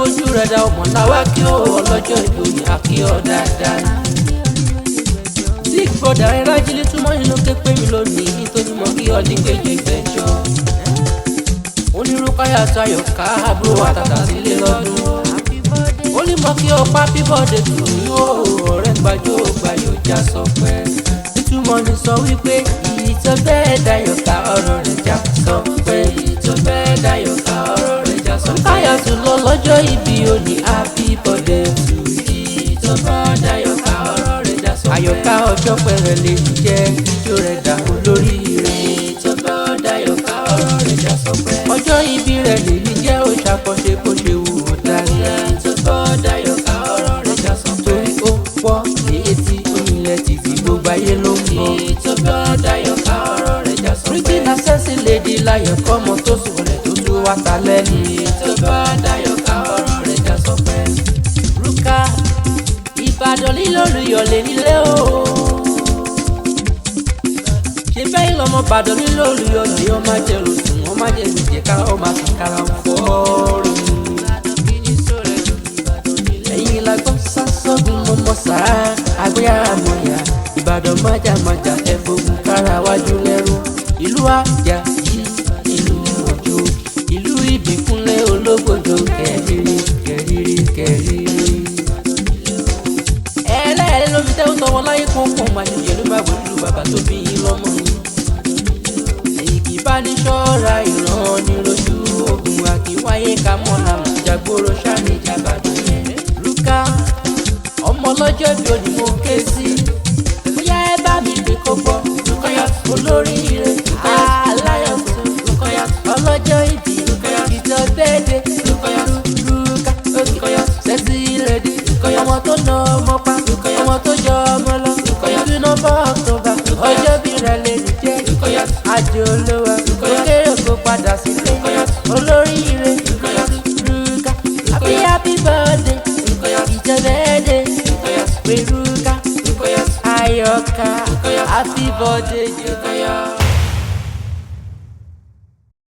fojú rẹ̀ dá ọmọ láwá kí ó ọlọ́jọ́ ìlú àkí ọ dáadáa. Big brother rẹ̀ rájílé túmọ̀ nínú képe mi lónìí nítorí mo kí ọ ní kéje ìgbẹ́jọ́. Ruquyat ayoka àbúrò àtàtà sílé lọ́dún. Ó ní mo kí ọ happy birthday to you ọ̀rẹ́ gbàjọ́ gbàyò já sọ pé. Ìtumọ̀ ni sọ wípé ìyí tó bẹ́ẹ̀ dáyọ̀ká ọ̀rọ̀ rẹ̀ já sọ pé. Ìyí tó bẹ́ẹ̀ dáyọ̀ká ọ̀rọ̀ rẹ̀ já sọ pé. Ruquyat lọ lọ́jọ́ ìbí òní happy birthday to you. Ìyí tó bẹ́ẹ̀ dáyọ̀ká ọ̀rọ̀ rẹ̀ já sọ pé. Ayoka ọjọ́ pẹ̀rẹ̀ lè jẹ́ ijó rẹ̀ dà olórí rẹ̀. Ìyí tó bẹ́ẹ̀ dáyọ̀ká ọ̀rọ̀ rẹ̀ já sọ pé. Ọjọ́ ìbí rẹ̀ lèmi jẹ́ òṣàkọsẹ bó ṣe wù ọ́ dáadáa. Ìyí tó bẹ́ẹ̀ dáyọ̀ká ọ̀rọ̀ rẹ̀ já sọ pé. Torí ó pọ̀ ní etí onílẹ̀ tìbí gbogbo ayé ló ń bọ̀. Ìyí tó bẹ́ẹ̀ dáyọ̀ká ọ̀rọ̀ rẹ̀ já sọ pé. Pretty na sexy lady láyọ̀kọ́ ọmọ tó sùnwọ̀lẹ̀ tó tún wá ta lẹ́nu. Ìyí tó bẹ́ẹ̀ dáyọ̀ká ọ̀rọ̀ rẹ̀ já sọ pé. Ruquyat Ibadan lílòlùyọ̀lẹ̀ nílé o. Ṣé bẹ́ẹ̀ lọ́mọ Ìbàdàn lílòlùyọ̀lẹ̀ ọmọ ajẹ́rù sùn ọmọ ajẹ́rù jẹ́ká ọmọ àkàrà fọ́ọ̀rù. Ẹ̀yin la gbọ́ sásọ́gun mọ́mọ́ sáà àgbéyà àmọ̀yà Ìbàdàn májàmájà ẹ̀fọ́gun kára wájú lẹ́rú. Ìlú àjà yìí ìlú òjò ìlú ìbíkúnlẹ̀ ológbòjò kẹrìírí kẹrìírí kẹrìírí. Ẹlẹ́ẹ̀lẹ́ ló fi tẹ́wọ́ tọwọ́ láyé kó pọ̀ máa ṣe ìlú bàbá ìlú bàbá tó bí yín lọ́mọ ni. Èyí kì í bá ní ṣọ́ra ìran ní lójú ogun àkíwáyé ká mọ́nà jàgbóró ṣáàní ìjàbàdàn yẹn. Ruquyat ọmọ ọlọ́jọ́ bí òní mo ké sí. Bóyá ẹ bá mi pé kó gbọ́. Ruquyat olóríire aláyọ̀tún. Ruquyat ọlọ́jọ́ ìbí. Ruquyat ìjọ déédéé. Ruquyat sexy lady. Ọmọ tó na ọmọ pa. Ọmọ tó jọ ọmọ lọ. Ìlú nọ́mbà October. Ọjọ́ bí rẹ̀ lè jẹ́. Àjò olówó. Kéré kó padà sílé. Olóríire. Ruquyat happy birthday. Ìjọ déédéé. Ruquyat ayoka happy birthday.